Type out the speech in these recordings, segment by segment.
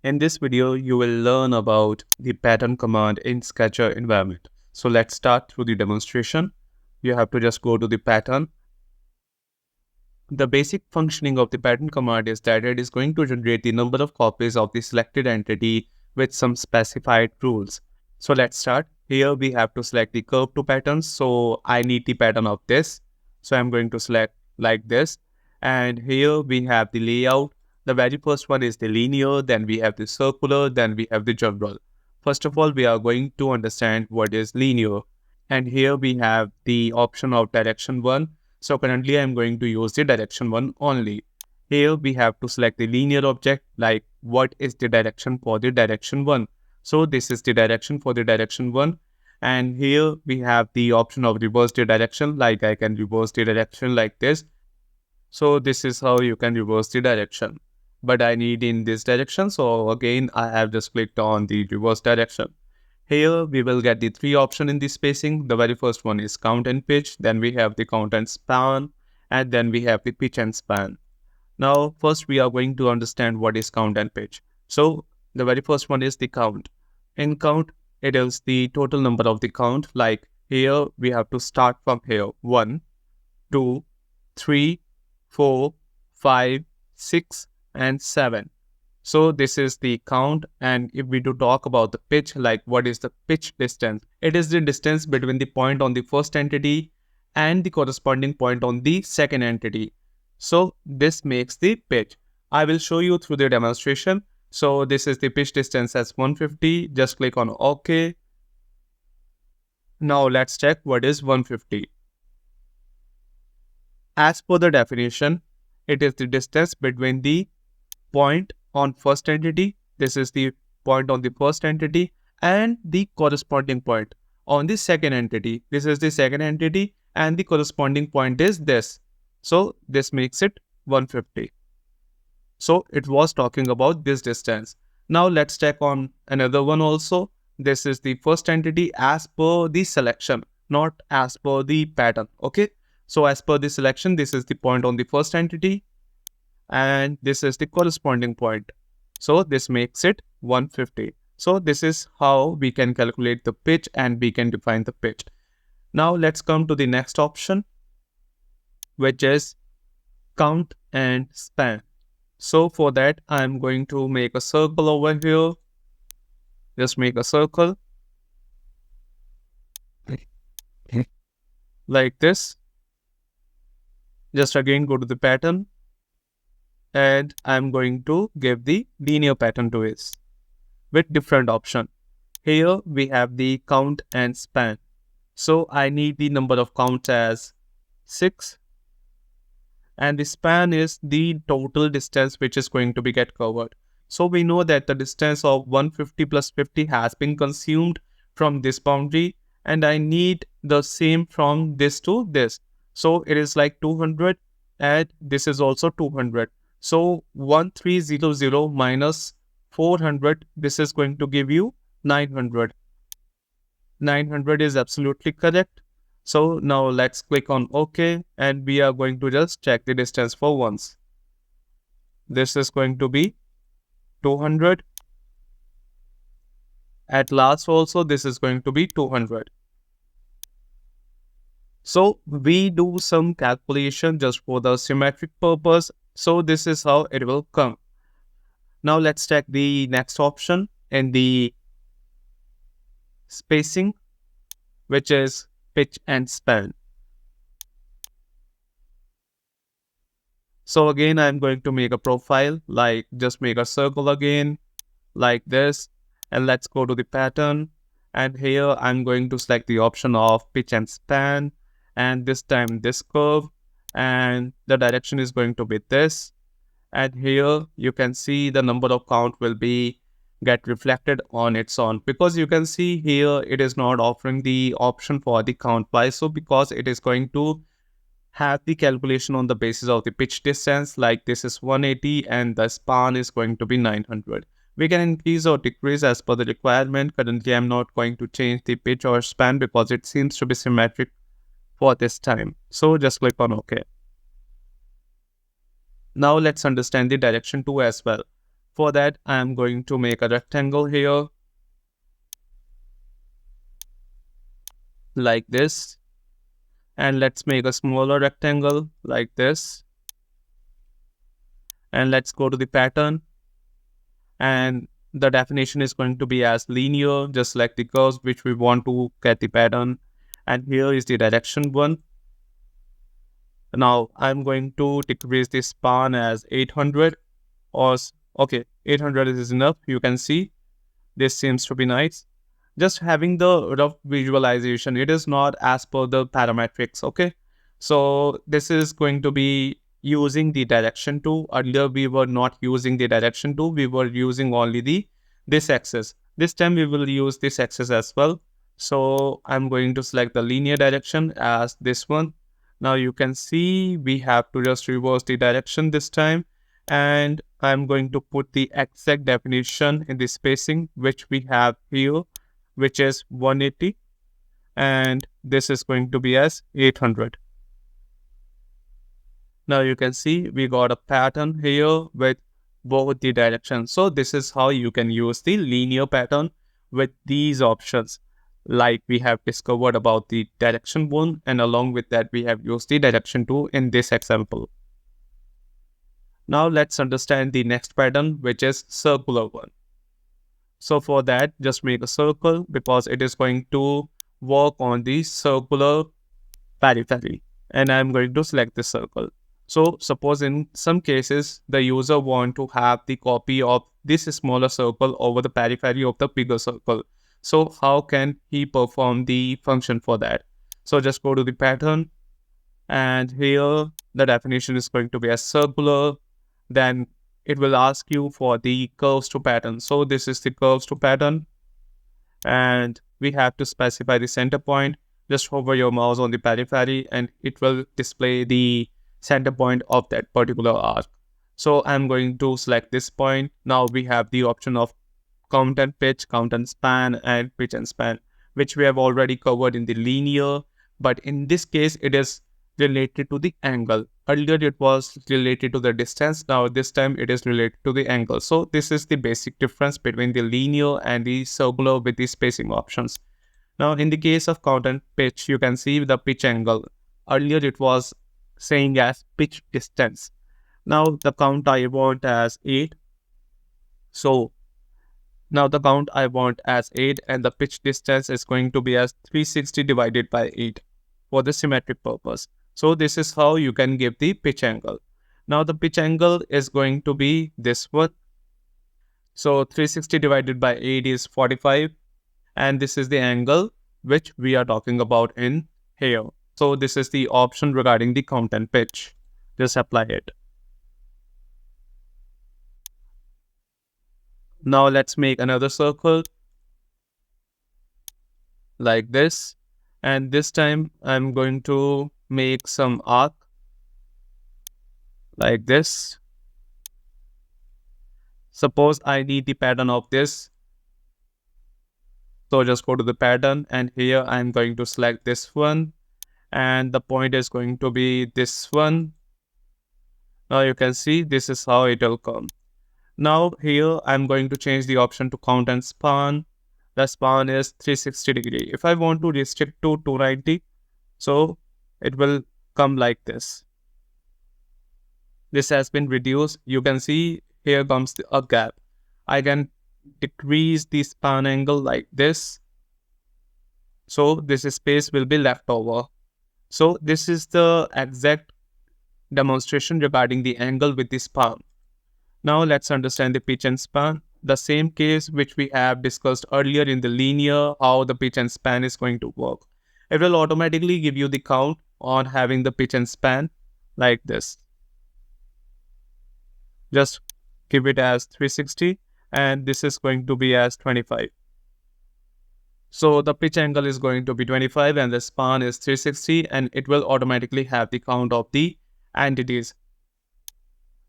In this video, you will learn about the pattern command in Sketcher environment. So let's start through the demonstration. You have to just go to the pattern. The basic functioning of the pattern command is that it is going to generate the number of copies of the selected entity with some specified rules. So let's start. Here we have to select the curve to patterns. So I need the pattern of this. So I'm going to select like this. And here we have the layout. The very first one is the linear, then we have the circular, then we have the general. First of all, we are going to understand what is linear. And here we have the option of direction 1. So currently I'm going to use the direction 1 only. Here we have to select the linear object, like what is the direction for the direction 1. So this is the direction for the direction 1. And here we have the option of reverse the direction, like I can reverse the direction like this. So this is how you can reverse the direction. But I need in this direction, so again I have just clicked on the reverse direction. Here we will get the three options in the spacing. The very first one is count and pitch, then we have the count and span, and then we have the pitch and span. Now first we are going to understand what is count and pitch. So the very first one is the count. In count, it is the total number of the count. Like here we have to start from here. 1, 2, 3, 4, 5, 6, and 7. So this is the count, and if we do talk about the pitch, like what is the pitch distance? It is the distance between the point on the first entity and the corresponding point on the second entity. So this makes the pitch. I will show you through the demonstration. So this is the pitch distance as 150. Just click on OK. Now let's check what is 150. As per the definition, it is the distance between the point on first entity, this is the point on the first entity, and the corresponding point on the second entity, this is the second entity, and the corresponding point is this. So this makes it 150. So it was talking about this distance. Now let's check on another one also. This is the first entity as per the selection, not as per the pattern. Okay. So as per the selection, this is the point on the first entity, and this is the corresponding point. So this makes it 150. So this is how we can calculate the pitch and we can define the pitch. Now let's come to the next option, which is count and span. So for that, I'm going to make a circle over here. Just make a circle like this. Just again go to the pattern, and I'm going to give the linear pattern to it with different option. Here we have the count and span. So I need the number of counts as 6, and the span is the total distance which is going to be get covered. So we know that the distance of 150 plus 50 has been consumed from this boundary, and I need the same from this to this. So it is like 200, and this is also 200. So 1300 minus 400, this is going to give you 900. 900 is absolutely correct. So now let's click on OK, and we are going to just check the distance for once. This is going to be 200. At last also this is going to be 200. So we do some calculation just for the symmetric purpose. So this is how it will come. Now let's check the next option in the spacing, which is pitch and span. So again, I'm going to make a profile, like just make a circle again, like this, and let's go to the pattern. And here I'm going to select the option of pitch and span, and this time this curve, and the direction is going to be this. And here you can see the number of count will be get reflected on its own, because you can see here it is not offering the option for the count. Why? So because it is going to have the calculation on the basis of the pitch distance, like this is 180 and the span is going to be 900. We can increase or decrease as per the requirement. Currently I'm not going to change the pitch or span because it seems to be symmetric for this time. So just click on OK. Now let's understand the direction 2 as well. For that, I am going to make a rectangle here like this. And let's make a smaller rectangle like this. And let's go to the pattern. And the definition is going to be as linear, just like the curves which we want to get the pattern. And here is the direction one. Now I'm going to decrease the span as 800 or okay, 800 is enough. You can see this seems to be nice. Just having the rough visualization, it is not as per the parametrics. Okay, so this is going to be using the direction 2. Earlier we were not using the direction 2, we were using only the this axis. This time we will use this axis as well. So I'm going to select the linear direction as this one. Now you can see we have to just reverse the direction this time, and I'm going to put the exact definition in the spacing which we have here, which is 180, and this is going to be as 800. Now you can see we got a pattern here with both the directions. So this is how you can use the linear pattern with these options. Like we have discovered about the direction 1, and along with that we have used the direction 2 in this example. Now let's understand the next pattern, which is circular one. So for that, just make a circle because it is going to work on the circular periphery. And I'm going to select this circle. So suppose in some cases, the user want to have the copy of this smaller circle over the periphery of the bigger circle. So how can he perform the function for that? So just go to the pattern, and here the definition is going to be a circular. Then it will ask you for the curves to pattern. So this is the curves to pattern, and we have to specify the center point. Just hover your mouse on the periphery and it will display the center point of that particular arc. So I'm going to select this point. Now we have the option of count and pitch, count and span, and pitch and span, which we have already covered in the linear, but in this case it is related to the angle. Earlier it was related to the distance, now this time it is related to the angle. So this is the basic difference between the linear and the circular with the spacing options. Now in the case of count and pitch, you can see the pitch angle. Earlier it was saying as pitch distance. Now the count I want as 8. So now the count I want as 8, and the pitch distance is going to be as 360 divided by 8 for the symmetric purpose. So this is how you can give the pitch angle. Now the pitch angle is going to be this one. So 360 divided by 8 is 45. And this is the angle which we are talking about in here. So this is the option regarding the count and pitch. Just apply it. Now let's make another circle like this. And this time I'm going to make some arc like this. Suppose I need the pattern of this. So just go to the pattern, and here I'm going to select this one, and the point is going to be this one. Now you can see this is how it will come. Now here I'm going to change the option to count and span. The span is 360 degree. If I want to restrict to 290, so it will come like this. This has been reduced. You can see here comes a gap. I can decrease the span angle like this. So this space will be left over. So this is the exact demonstration regarding the angle with the span. Now let's understand the pitch and span. The same case which we have discussed earlier in the linear, how the pitch and span is going to work. It will automatically give you the count on having the pitch and span like this. Just give it as 360, and this is going to be as 25. So the pitch angle is going to be 25 and the span is 360, and it will automatically have the count of the entities.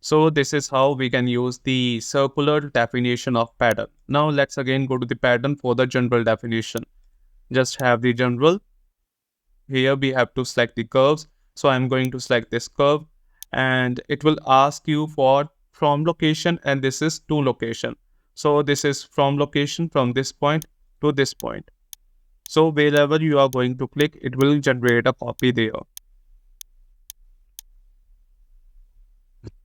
So this is how we can use the circular definition of pattern. Now let's again go to the pattern for the general definition. Just have the general. Here we have to select the curves. So I'm going to select this curve, and it will ask you for from location and this is to location. So this is from location from this point to this point. So wherever you are going to click, it will generate a copy there.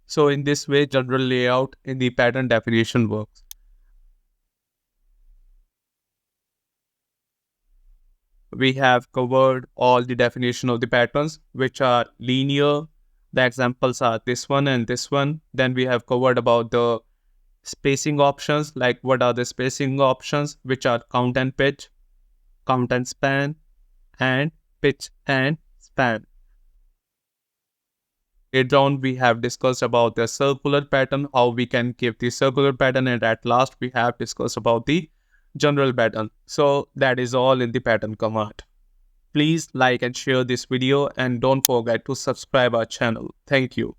So in this way, general layout in the pattern definition works. We have covered all the definition of the patterns, which are linear. The examples are this one and this one. Then we have covered about the spacing options, like what are the spacing options, which are count and pitch, count and span, and pitch and span. Later on, we have discussed about the circular pattern, how we can give the circular pattern, and at last we have discussed about the general pattern. So that is all in the pattern command. Please like and share this video and don't forget to subscribe our channel. Thank you.